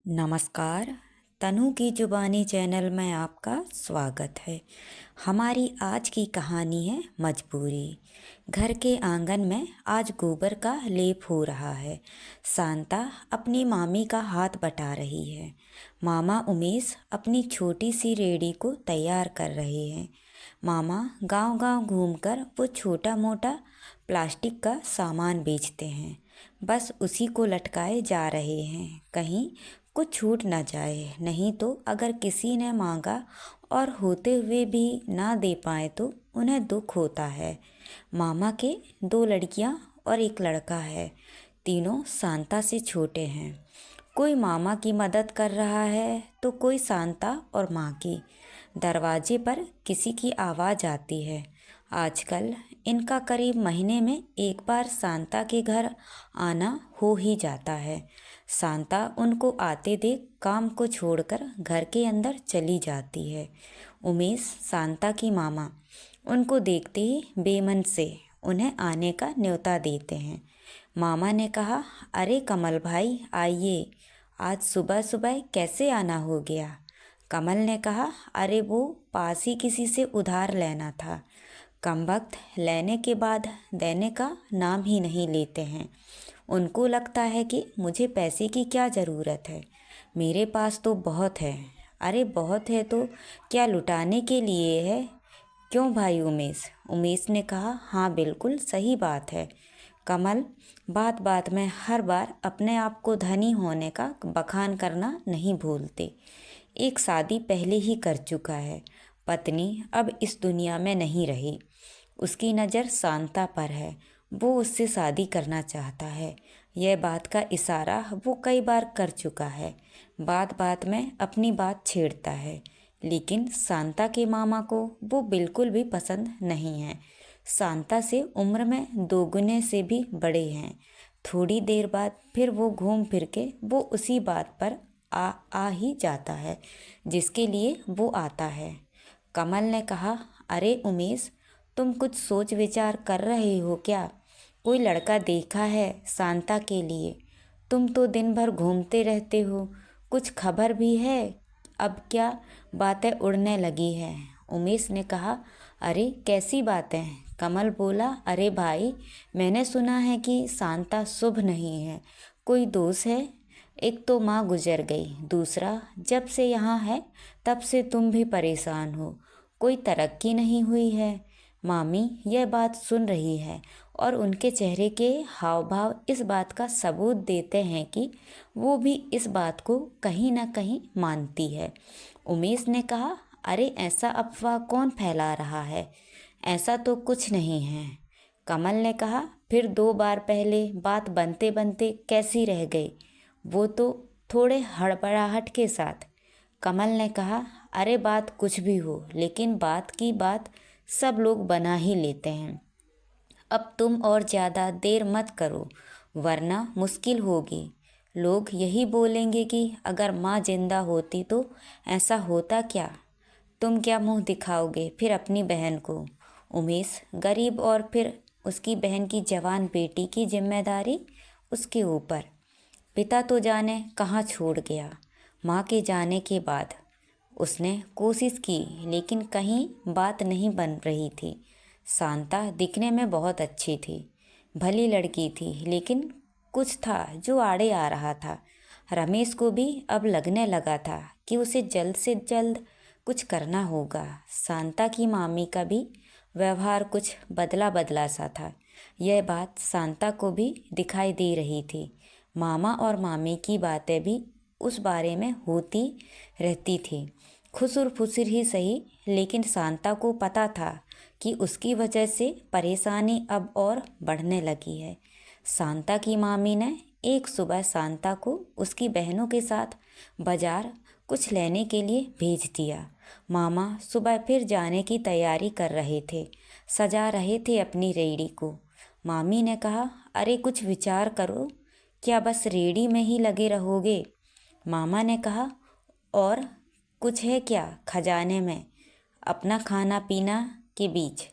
नमस्कार। तनु की जुबानी चैनल में आपका स्वागत है। हमारी आज की कहानी है मजबूरी। घर के आंगन में आज गोबर का लेप हो रहा है। शांता अपनी मामी का हाथ बटा रही है। मामा उमेश अपनी छोटी सी रेडी को तैयार कर रहे हैं। मामा गांव-गांव घूमकर वो छोटा मोटा प्लास्टिक का सामान बेचते हैं। बस उसी को लटकाए जा रहे हैं, कहीं कुछ छूट ना जाए। नहीं तो अगर किसी ने मांगा और होते हुए भी ना दे पाए तो उन्हें दुख होता है। मामा के 2 लड़कियां और 1 लड़का है। तीनों शांता से छोटे हैं। कोई मामा की मदद कर रहा है तो कोई शांता और माँ की। दरवाजे पर किसी की आवाज़ आती है। आजकल इनका करीब महीने में 1 बार शांता के घर आना हो ही जाता है। शांता उनको आते देख काम को छोड़कर घर के अंदर चली जाती है। उमेश, शांता की मामा, उनको देखते ही बेमन से उन्हें आने का न्योता देते हैं। मामा ने कहा, अरे कमल भाई आइए, आज सुबह सुबह कैसे आना हो गया। कमल ने कहा, अरे वो पास ही किसी से उधार लेना था। कमबख्त लेने के बाद देने का नाम ही नहीं लेते हैं। उनको लगता है कि मुझे पैसे की क्या ज़रूरत है, मेरे पास तो बहुत है। अरे बहुत है तो क्या लुटाने के लिए है? क्यों भाई उमेश? उमेश ने कहा, हाँ बिल्कुल सही बात है। कमल बात बात में हर बार अपने आप को धनी होने का बखान करना नहीं भूलते। एक शादी पहले ही कर चुका है। पत्नी अब इस दुनिया में नहीं रही। उसकी नज़र शांता पर है। वो उससे शादी करना चाहता है। यह बात का इशारा वो कई बार कर चुका है। बात बात में अपनी बात छेड़ता है। लेकिन शांता के मामा को वो बिल्कुल भी पसंद नहीं है। शांता से उम्र में 2 गुने से भी बड़े हैं। थोड़ी देर बाद फिर वो घूम फिर के वो उसी बात पर आ ही जाता है जिसके लिए वो आता है। कमल ने कहा, अरे उमेश, तुम कुछ सोच विचार कर रहे हो क्या? कोई लड़का देखा है शांता के लिए? तुम तो दिन भर घूमते रहते हो, कुछ खबर भी है? अब क्या बातें उड़ने लगी हैं। उमेश ने कहा, अरे कैसी बातें? कमल बोला, अरे भाई, मैंने सुना है कि शांता शुभ नहीं है। कोई दोष है? एक तो माँ गुजर गई, दूसरा जब से यहाँ है तब से तुम भी परेशान हो, कोई तरक्की नहीं हुई है। मामी यह बात सुन रही है और उनके चेहरे के हाव भाव इस बात का सबूत देते हैं कि वो भी इस बात को कहीं ना कहीं मानती है। उमेश ने कहा, अरे ऐसा अफवाह कौन फैला रहा है? ऐसा तो कुछ नहीं है। कमल ने कहा, फिर 2 बार पहले बात बनते बनते कैसी रह गई, वो तो थोड़े हड़बड़ाहट के साथ। कमल ने कहा, अरे बात कुछ भी हो, लेकिन बात की बात सब लोग बना ही लेते हैं। अब तुम और ज़्यादा देर मत करो वरना मुश्किल होगी। लोग यही बोलेंगे कि अगर माँ जिंदा होती तो ऐसा होता क्या। तुम क्या मुंह दिखाओगे फिर अपनी बहन को? उमेश गरीब और फिर उसकी बहन की जवान बेटी की जिम्मेदारी उसके ऊपर। पिता तो जाने कहाँ छोड़ गया। माँ के जाने के बाद उसने कोशिश की लेकिन कहीं बात नहीं बन रही थी। शांता दिखने में बहुत अच्छी थी, भली लड़की थी, लेकिन कुछ था जो आड़े आ रहा था। रमेश को भी अब लगने लगा था कि उसे जल्द से जल्द कुछ करना होगा। शांता की मामी का भी व्यवहार कुछ बदला बदला सा था। यह बात शांता को भी दिखाई दे रही थी। मामा और मामी की बातें भी उस बारे में होती रहती थी, खुसुर फुसुर ही सही, लेकिन शांता को पता था कि उसकी वजह से परेशानी अब और बढ़ने लगी है। शांता की मामी ने एक सुबह शांता को उसकी बहनों के साथ बाजार कुछ लेने के लिए भेज दिया। मामा सुबह फिर जाने की तैयारी कर रहे थे, सजा रहे थे अपनी रेहड़ी को। मामी ने कहा, अरे कुछ विचार करो, क्या बस रेहड़ी में ही लगे रहोगे? मामा ने कहा, और कुछ है क्या खजाने में? अपना खाना पीना के बीच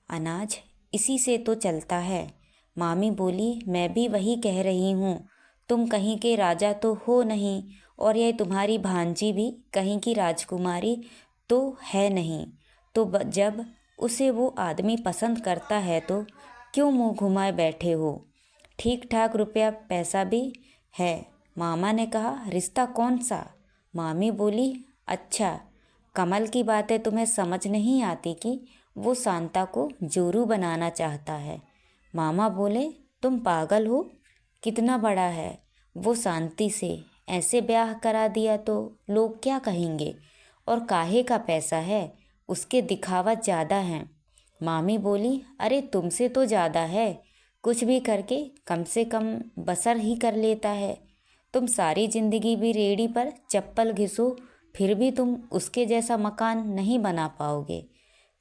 अनाज, इसी से तो चलता है। मामी बोली, मैं भी वही कह रही हूँ, तुम कहीं के राजा तो हो नहीं और यह तुम्हारी भांजी भी कहीं की राजकुमारी तो है नहीं। तो जब उसे वो आदमी पसंद करता है तो क्यों मुंह घुमाए बैठे हो? ठीक ठाक रुपया पैसा भी है। मामा ने कहा, रिश्ता कौन सा? मामी बोली, अच्छा, कमल की बातें तुम्हें समझ नहीं आती कि वो शांता को जोरू बनाना चाहता है। मामा बोले, तुम पागल हो? कितना बड़ा है वो शांति से, ऐसे ब्याह करा दिया तो लोग क्या कहेंगे? और काहे का पैसा है? उसके दिखावा ज़्यादा हैं। मामी बोली, अरे तुमसे तो ज़्यादा है, कुछ भी करके कम से कम बसर ही कर लेता है। तुम सारी जिंदगी भी रेहड़ी पर चप्पल घिसो, फिर भी तुम उसके जैसा मकान नहीं बना पाओगे।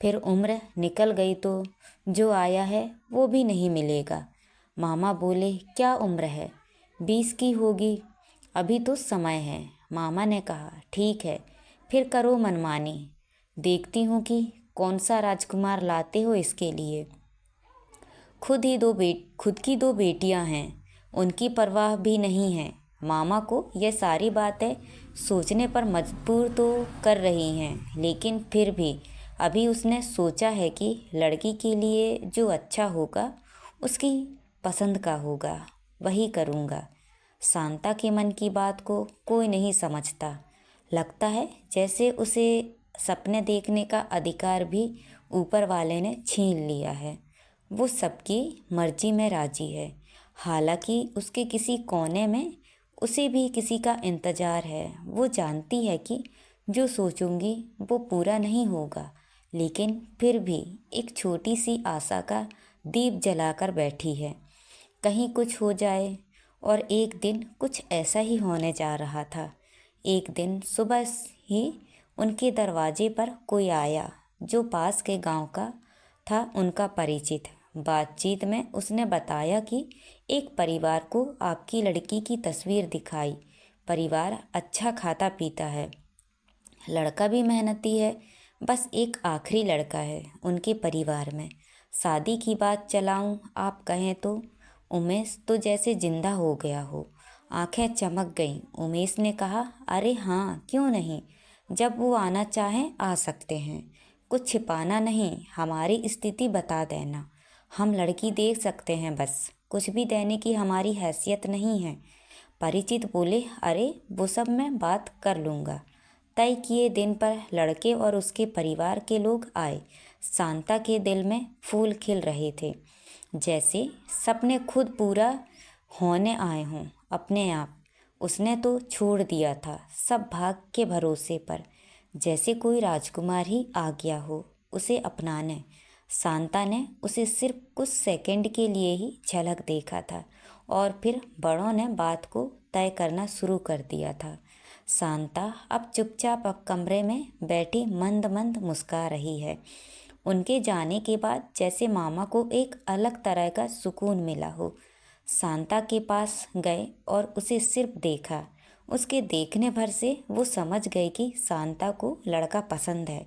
फिर उम्र निकल गई तो जो आया है वो भी नहीं मिलेगा। मामा बोले, क्या उम्र है? 20 की होगी, अभी तो समय है। मामा ने कहा, ठीक है, फिर करो मनमानी, देखती हूँ कि कौन सा राजकुमार लाते हो इसके लिए। खुद की दो बेटियां हैं, उनकी परवाह भी नहीं है। मामा को यह सारी बातें सोचने पर मजबूर तो कर रही हैं, लेकिन फिर भी अभी उसने सोचा है कि लड़की के लिए जो अच्छा होगा, उसकी पसंद का होगा, वही करूँगा। शांता के मन की बात को कोई नहीं समझता। लगता है जैसे उसे सपने देखने का अधिकार भी ऊपर वाले ने छीन लिया है। वो सबकी मर्जी में राजी है। हालांकि उसके किसी कोने में उसे भी किसी का इंतज़ार है। वो जानती है कि जो सोचूंगी वो पूरा नहीं होगा, लेकिन फिर भी एक छोटी सी आशा का दीप जलाकर बैठी है, कहीं कुछ हो जाए। और एक दिन कुछ ऐसा ही होने जा रहा था। एक दिन सुबह ही उनके दरवाजे पर कोई आया जो पास के गांव का था, उनका परिचित। बातचीत में उसने बताया कि एक परिवार को आपकी लड़की की तस्वीर दिखाई। परिवार अच्छा खाता पीता है, लड़का भी मेहनती है, बस एक आखिरी लड़का है उनके परिवार में। शादी की बात चलाऊं आप कहें तो उमेश तो जैसे जिंदा हो गया हो। आंखें चमक गईं। उमेश ने कहा, अरे हाँ, क्यों नहीं, जब वो आना चाहें आ सकते हैं। कुछ छिपाना नहीं, हमारी स्थिति बता देना, हम लड़की देख सकते हैं, बस कुछ भी देने की हमारी हैसियत नहीं है। परिचित बोले, अरे वो सब मैं बात कर लूँगा। तय किए दिन पर लड़के और उसके परिवार के लोग आए। शांता के दिल में फूल खिल रहे थे, जैसे सपने खुद पूरा होने आए हों अपने आप। उसने तो छोड़ दिया था सब भाग के भरोसे पर, जैसे कोई राजकुमार ही आ गया हो उसे अपनाने। शांता ने उसे सिर्फ कुछ सेकंड के लिए ही झलक देखा था और फिर बड़ों ने बात को तय करना शुरू कर दिया था। शांता अब चुपचाप अब कमरे में बैठी मंद मंद मुस्कुरा रही है। उनके जाने के बाद जैसे मामा को एक अलग तरह का सुकून मिला हो। शांता के पास गए और उसे सिर्फ देखा। उसके देखने भर से वो समझ गए कि शांता को लड़का पसंद है।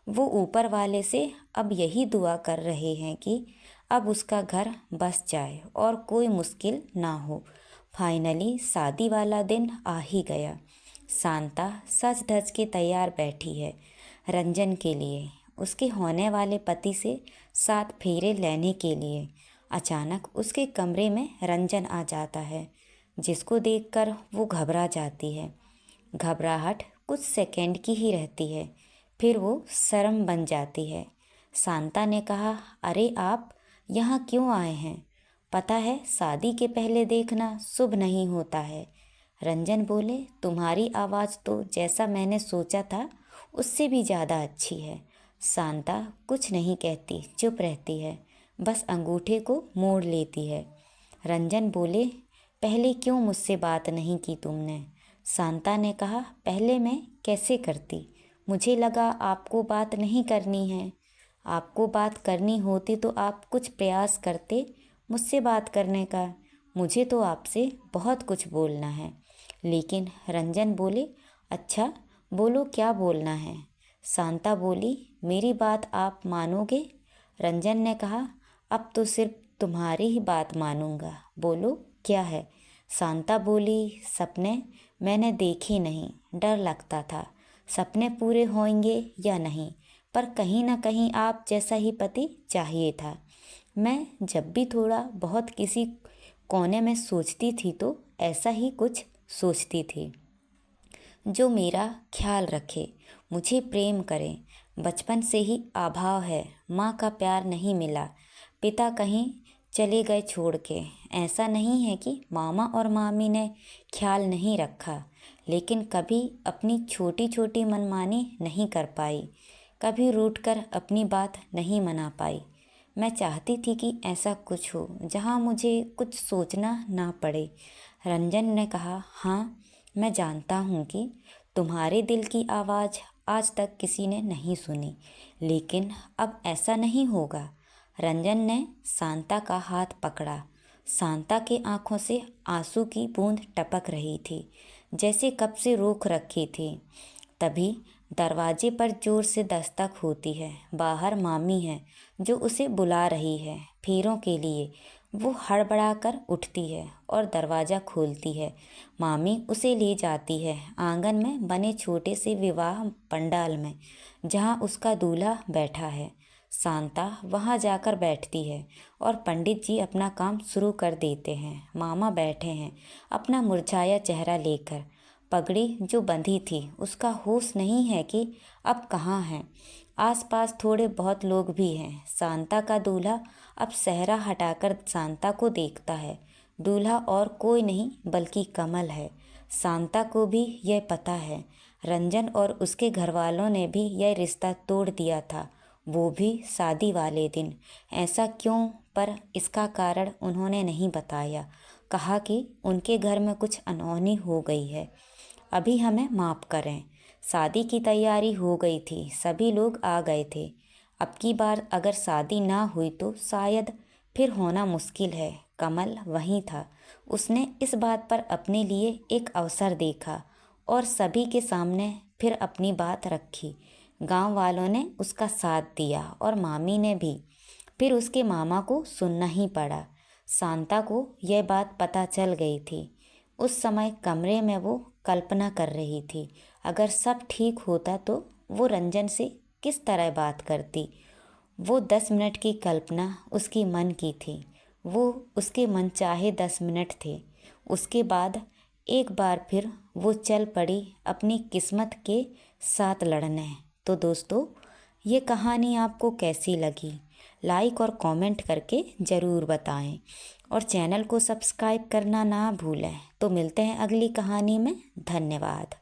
वो ऊपर वाले से अब यही दुआ कर रहे हैं कि अब उसका घर बस जाए और कोई मुश्किल ना हो। फाइनली शादी वाला दिन आ ही गया। शांता सज धज के तैयार बैठी है रंजन के लिए, उसके होने वाले पति से 7 फेरे लेने के लिए। अचानक उसके कमरे में रंजन आ जाता है, जिसको देखकर वो घबरा जाती है। घबराहट कुछ सेकंड की ही रहती है, फिर वो शर्म बन जाती है। शांता ने कहा, अरे आप यहाँ क्यों आए हैं? पता है शादी के पहले देखना शुभ नहीं होता है। रंजन बोले, तुम्हारी आवाज़ तो जैसा मैंने सोचा था उससे भी ज़्यादा अच्छी है। शांता कुछ नहीं कहती, चुप रहती है, बस अंगूठे को मोड़ लेती है। रंजन बोले, पहले क्यों मुझसे बात नहीं की तुमने? शांता ने कहा, पहले मैं कैसे करती? मुझे लगा आपको बात नहीं करनी है। आपको बात करनी होती तो आप कुछ प्रयास करते मुझसे बात करने का। मुझे तो आपसे बहुत कुछ बोलना है। लेकिन रंजन बोले, अच्छा बोलो, क्या बोलना है? शांता बोली, मेरी बात आप मानोगे? रंजन ने कहा, अब तो सिर्फ तुम्हारी ही बात मानूंगा, बोलो क्या है? शांता बोली, सपने मैंने देखी नहीं, डर लगता था सपने पूरे होंगे या नहीं, पर कहीं ना कहीं आप जैसा ही पति चाहिए था। मैं जब भी थोड़ा बहुत किसी कोने में सोचती थी तो ऐसा ही कुछ सोचती थी, जो मेरा ख्याल रखे, मुझे प्रेम करे। बचपन से ही अभाव है, माँ का प्यार नहीं मिला, पिता कहीं चले गए छोड़ के। ऐसा नहीं है कि मामा और मामी ने ख्याल नहीं रखा, लेकिन कभी अपनी छोटी छोटी मनमानी नहीं कर पाई, कभी रूठ कर अपनी बात नहीं मना पाई। मैं चाहती थी कि ऐसा कुछ हो जहाँ मुझे कुछ सोचना ना पड़े। रंजन ने कहा, हाँ, मैं जानता हूँ कि तुम्हारे दिल की आवाज़ आज तक किसी ने नहीं सुनी, लेकिन अब ऐसा नहीं होगा। रंजन ने शांता का हाथ पकड़ा। शांता के आंखों से आंसू की बूंद टपक रही थी, जैसे कब से रोक रखी थी। तभी दरवाजे पर जोर से दस्तक होती है। बाहर मामी है, जो उसे बुला रही है फेरों के लिए। वो हड़बड़ाकर उठती है और दरवाज़ा खोलती है। मामी उसे ले जाती है आंगन में बने छोटे से विवाह पंडाल में, जहाँ उसका दूल्हा बैठा है। शांता वहाँ जाकर बैठती है और पंडित जी अपना काम शुरू कर देते हैं। मामा बैठे हैं अपना मुरझाया चेहरा लेकर। पगड़ी जो बंधी थी उसका होश नहीं है कि अब कहाँ है। आसपास थोड़े बहुत लोग भी हैं। शांता का दूल्हा अब सेहरा हटाकर शांता को देखता है। दूल्हा और कोई नहीं बल्कि कमल है। शांता को भी यह पता है। रंजन और उसके घरवालों ने भी यह रिश्ता तोड़ दिया था, वो भी शादी वाले दिन। ऐसा क्यों, पर इसका कारण उन्होंने नहीं बताया। कहा कि उनके घर में कुछ अनहोनी हो गई है, अभी हमें माफ़ करें। शादी की तैयारी हो गई थी, सभी लोग आ गए थे। अब की बार अगर शादी ना हुई तो शायद फिर होना मुश्किल है। कमल वहीं था। उसने इस बात पर अपने लिए एक अवसर देखा और सभी के सामने फिर अपनी बात रखी। गांव वालों ने उसका साथ दिया और मामी ने भी। फिर उसके मामा को सुनना ही पड़ा। शांता को यह बात पता चल गई थी। उस समय कमरे में वो कल्पना कर रही थी, अगर सब ठीक होता तो वो रंजन से किस तरह बात करती। वो 10 मिनट की कल्पना उसकी मन की थी। वो उसके मन चाहे 10 मिनट थे। उसके बाद एक बार फिर वो चल पड़ी अपनी किस्मत के साथ लड़ने। तो दोस्तों, ये कहानी आपको कैसी लगी? लाइक और कमेंट करके ज़रूर बताएं और चैनल को सब्सक्राइब करना ना भूलें। तो मिलते हैं अगली कहानी में। धन्यवाद।